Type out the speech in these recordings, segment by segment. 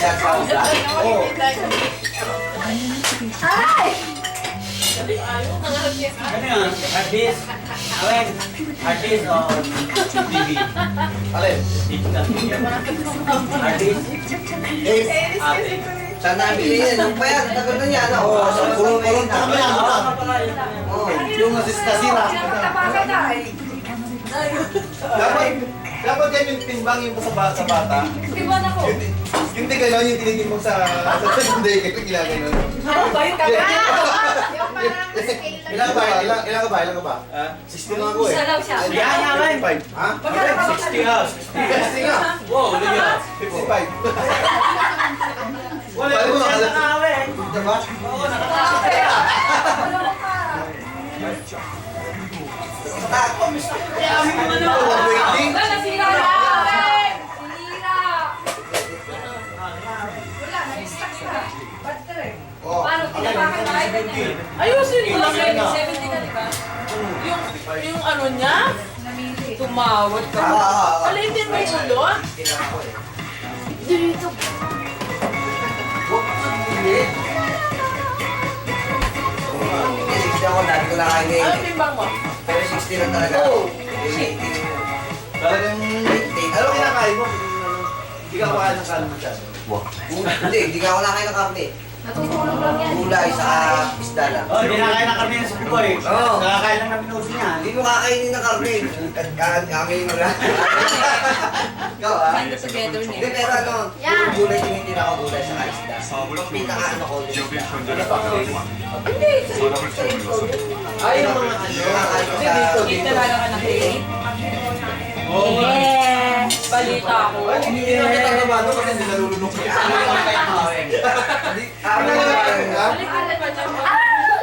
Oo. Ay! Ano yan? Artist? Alin? Artist o TV? Alin? Artist? Eh, Ate. Saan nabili yan? Ang payat, tagal na yan. Oo, sa kulong-kulong pa kami ang utang. Oo. Yung nasira. Tapakan na eh. Dapat yan yung timbang yung sa bata. Tibuan ako. Hindi gano'n yung tinitimbang sa hindi kayo ginagano'n. Ano ba yung kamera? Yung parang Ilan ka ba? Ilan ka ba? 60 lang ako eh. Isa lang siya. Yan, yan, yan. 55. Ha? 60 hours. 60 nga. Wow, lagyan. 55. Wala Paano ko mo siya nakalat? nakawe. Diba? Oo, nakawe. Huwag waiting. Wala, nasira na. Sinira. Wala, na-stuck na. Battery. Oh. Paano? Tinapakan na kayo ganyan. Ayusin mo lang. 70 na, di ba? Yung ano niya, Namili. tumawad ka. Palitin mo yung ulo. Dito. Hindi, 60 ako, dati ko nakain Ano ngayon. timbang mo? Pero 60 lang talaga. Oo. Talagang... Ano kinakain mo? Hindi ka kumakain ng kanin masyado. Hindi ka ako nakain ng karne. Natutulog lang yan. Gulay sa isda lang. Oh, hindi nakakain na kami ng sukoy. Oo. Nakakain lang namin uso niya. Hindi mo kakainin ng karne. Kami mo lang. Ikaw ah. Kind of together Hindi, niya. pero ano, Yan. puro gulay tinitin ako gulay sa isda. Yung pinaka ano ko, isda. Hindi. Ay, yung mga ano, nakakain ko sa... Dito talaga ka ng date. Oo. Yes! Balita ko. Ay, hindi na kita naman kasi hindi nalulunok ko. Balikan pa dyan mo.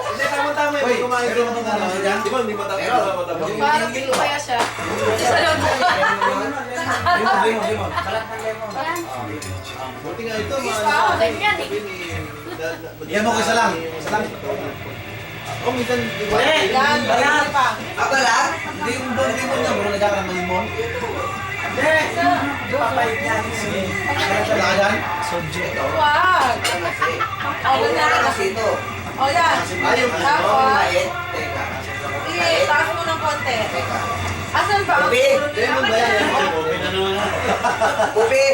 Hindi, tama-tama yun. Kumain ko naman ano. Di ba, hindi matapos. Parang pilo kaya siya. Isa lang. Limon. Balat ng lemon. Buti nga ito, Ah, ganyan eh. Yan mo ko isa lang. Isa lang. Oh, minsan, di ba? Yan, balat pa. Balat? Hindi yung doon, limon niya. Bro, nagkakaroon ng limon. Hindi. Papayit niya. Lakadan. Wag. Ano na kasi ito? O yan. Ayaw. Tapos, Mait. Teka. itaas mo ng konti. Teka. Asan ba? Ubi! Lemon ba yan? Okay na naman. Ubi!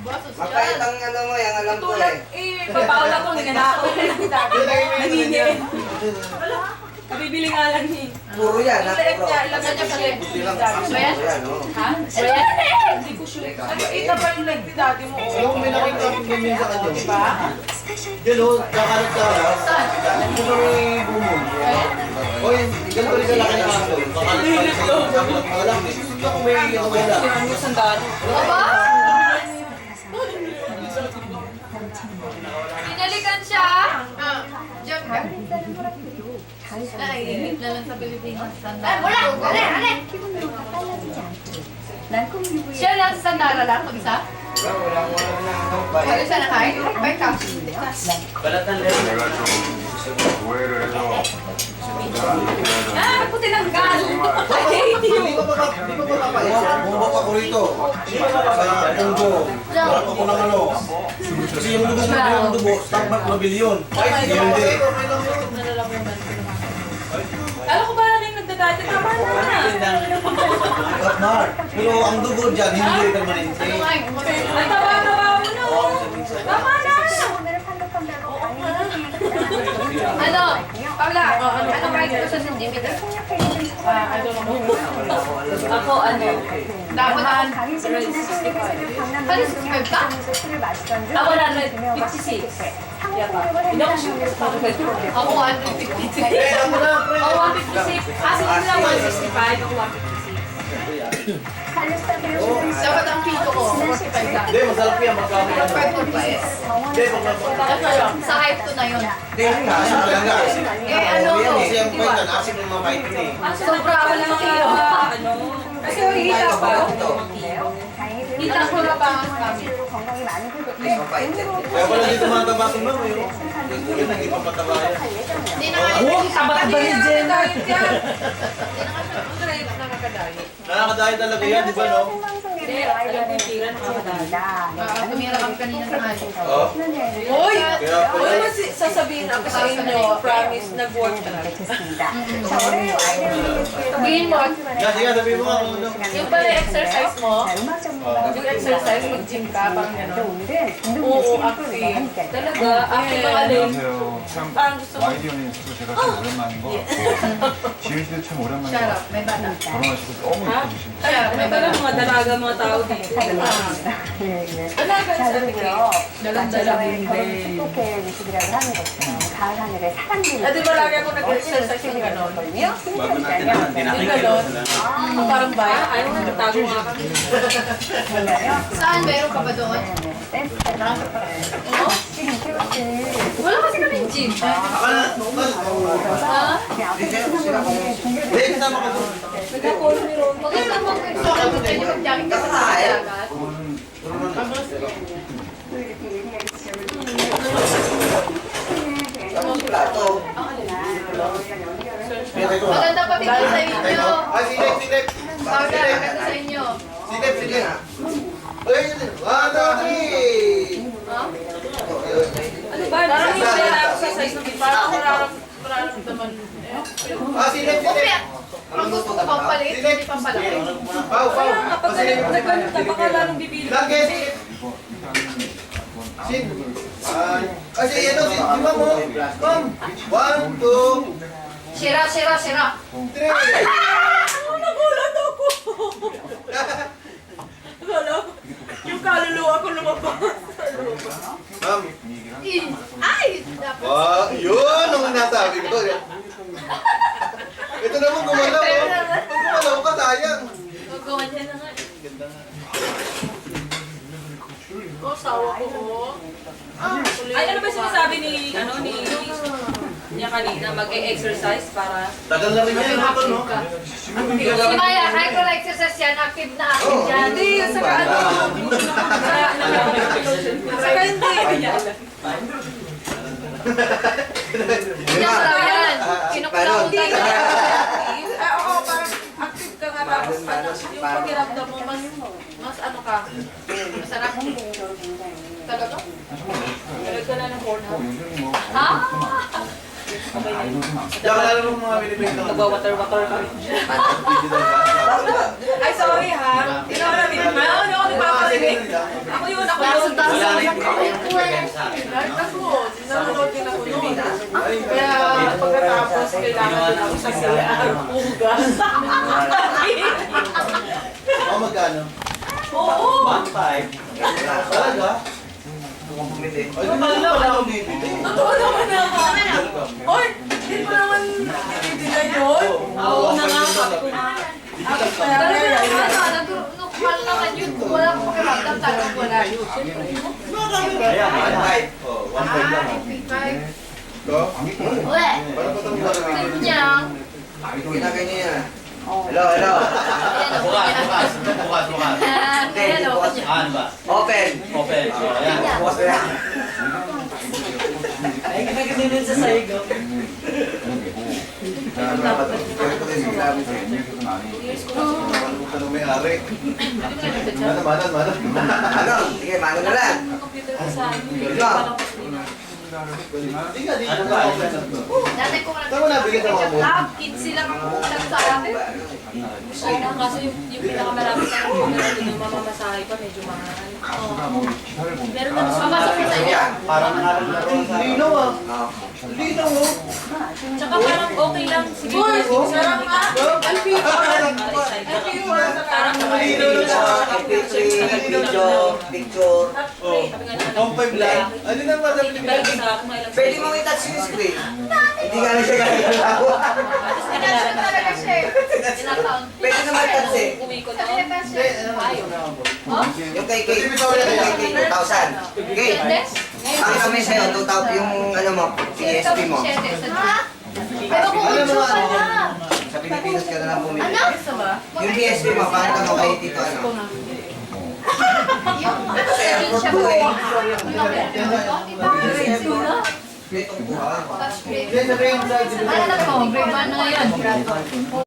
Basos Mapait yan. ang ano mo, yung alam ko Tulad, eh. babawal ako, ninanakaw ko lang dati. Nangingiin. Kabibili nga lang ni. Puro yan, ha? Yung leeg Puro. niya, ilagay niya sa leeg mo. Puro yan, oh. Ha? Hindi ko sure. Teka, Ano, mait. kita pa yung leg ni daddy mo. Alam mo, may nakita akong ganyan sa kanya. Diba? Yan o, kakalat ka. Ito na may bumon. Oy, ganito rin ka laki ng aso. Kakalat ka sa iyo. Alam, gusto ko may wala. Sinahan mo sandalo. Aba! Pinalikan siya. Diyan ka. Ay, na lang sa Pilipinas. Ay, wala! Ale! Siya lang sa sandara lang, mag-isa? Wala na ano. Ano siya nakain? Ay, ka. Balat ng lemon. Ah, puti ng gal. I hate you. Di ba papayos? Bumabak ako rito. Sa Congo. Harap ako ng ano. Kasi yung dugo mo, yung dugo, stock mark na bilyon. Ay, hindi. Alam ko ba na yung nagdadati? Tama na. Stock mark. Pero ang dugo dyan, hindi permanente. Ang taba-taba mo na. Tama na. Ano? Paula, ano kahit ko sa centimeter? I don't know. Ako ano? Dapat ang 가긴 씨는 지난 10일 Halos 65 ka? Ako na 56. Yata. Hindi ako sure sa Ako 156. Ako na, pre. Ako 156. Ah, sige na 165. Ako 156. Dapat ang pito ko, 45 lang. Hindi, masarap yan. Magkano yan. 5 foot pa eh. Hindi, pag Sa height ko na yun. Hindi, asin talaga. Eh, ano, Kasi ang kwenta, asin ng mga bite eh. Sobra ako ng kilo. Ano? Kasi hihila pa. Kita ko na pa ang kami. 건강이 많은 Mapait yan. Kaya pala dito mataba si mama yun. Yun, hindi pa mataba yan. Hindi na nga Oh, taba-taba ni Jenna. Hindi na nga siya nakakadayet. Nakakadahil talaga yan, di ba no? 생방송 Hindi, alam ko yung tira nakakadala. Tumira kami kanina sa atin. Oh. Hoy! Kaya pala. Hoy, sasabihin ako sa inyo, promise, nag-work na. Sabihin mo, Sige, sabihin mo nga kung ano. Yung pala exercise mo, yung exercise, mag-gym ka, parang gano'n. Oo, active. Talaga, active ang alin. 참 Parang gusto mo. 와이디언 인스도 제가 참 오랜만인 것 같고 지은 씨도 참 오랜만인 것 shut up, 같고 may bata. 결혼하시고 너무 Ha? 예쁘신 것 Ay, may pala mga dalaga mga tao dito. Dalaga sa 자료고요. Dalang-dala din. 축복의 모습이라고 하는 거죠. 가을 하늘에 사랑들이 Ah, di ba lagi ako nag-exercise yung gano'n? 있거든요. Bago natin naman, Yung tinakita gano'n? sila. Parang ba? Ayaw nga, nagtago nga kami. Saan? Meron ka ba doon? 댄스 Oo? 지금 키워줄 Wala kasi kaming gym. Akala, Ha? 그냥 앞에서 신어보는 동료들 hindi, kasama ka doon. Nagka-call ni Ron. Maganda mag-exercise mo kayo mag-jacket ka sa dagat. 이렇게 얘기하기 시작을 Ano yung plato? Maganda pa tingin sa inyo. Ah, silip, silip. Paula, maganda sa inyo. Silip, silip. Ay, 1, 2, 3. Ha? Ano ba? Parang hindi na exercise ng parang mararamdaman. Ah, silip, silip. Kaya, ang gusto ko pampalit, hindi pampalaki. Pau, pau. Kaya nga, pag nagkaroon ka, baka lalong bibili. Lagi, silip. Sin. Kasi ano, sin, di ba mo? Come. 1, 2, Sira, sira, sira. 3. Nagulat ako! Akala ko, yung kaluluwa ko lumabas. Ma'am. Ay! Dapat. Wow, yun ang nasabi ko. Ito naman gumalaw. Oh. Pag gumalaw ka, sayang. Gagawa niya na nga. Oh, sawa ko. Ay, ano ba sinasabi ni niya kanina? Mag-exercise para... Tagal na rin yan. Ito, no? Si Maya, kahit wala exercise yan, active na active yan. Hindi, saka ano? Saka hindi. Hindi ako lang yan. Kinukulakutan na yan. Oo, parang active ka nga tapos ano, yung pakiramdam mo, mas ano ka. Masarap. Talaga? Galag ka na ng Pornhub. Ah! Diyan ka lang mga binibigyan ka. Nagwa-water-water ka rin. Ay, sorry ha. Hindi ako namin. Hindi ako nagpaparinig. Ako yun. Taso-taso. Ako, nanonood din ako noon. Kaya pagkatapos, kailangan din ako sa CR. Ugas. Oh, magkano? Oo. 1.5. Talaga? Bumili. Ay, di ba pala ako bibili? Totoo naman naman. Oy, hindi ko naman binibigay yun. Oo na nga, sabi ko na. Ako kaya Nukmal naman yun. Kung wala akong pakiramdam, talagang wala yun. Kaya, Oh, 1.5 lang. Ito? Uwe! Paano pa itong parang Tignan niya. Ginagay niya yan. Hello, hello. bukas. Ayan o. Ano ba? Open. Open. So, ayan. Bukas na yan. Ay, ginaganin sa saigo. Ano may-ari? Manan. Ano? Sige, mano na lang. Computer ko sa amin. Ikaw. Hindi nga, di Ano ba? ba? Dati ko Saan mo nabili ng mga mo? kids sila ang kukulang sa akin. Oo, kaso yung pinakamalapit sa akin, meron din yung mamamasahe pa, medyo mahal. Meron na mas Papasok ko sa inyo. Parang nakalaro sa... Linaw ah. Oh. Linaw oh. Tsaka parang okay lang. Sige, sarap ka. Parang Picture. Pang 5 lang. Ano na ba sa Pilipinas? Pwede mong i-touch yung screen. Hindi nga na siya gagalaw. Pinasok talaga siya eh. Tinatawag. Pwede naman touch eh. Uwi ko Sabi to. niya kasi, ayaw. Yung kay Kate. Yung kay Kate, 2,000. Kate, ang kami sa'yo, 2,000 yung ano mo, PSP mo. Pero kung uso pa na. Sa Pilipinas ka na lang bumili. Anak? Yung PSP mo, paano mo kay Tito ano? Yung Sa airport siya po po. eh. Touchscreen. Hindi, sabihin mo sa Ano na po? Grade 1 na ngayon.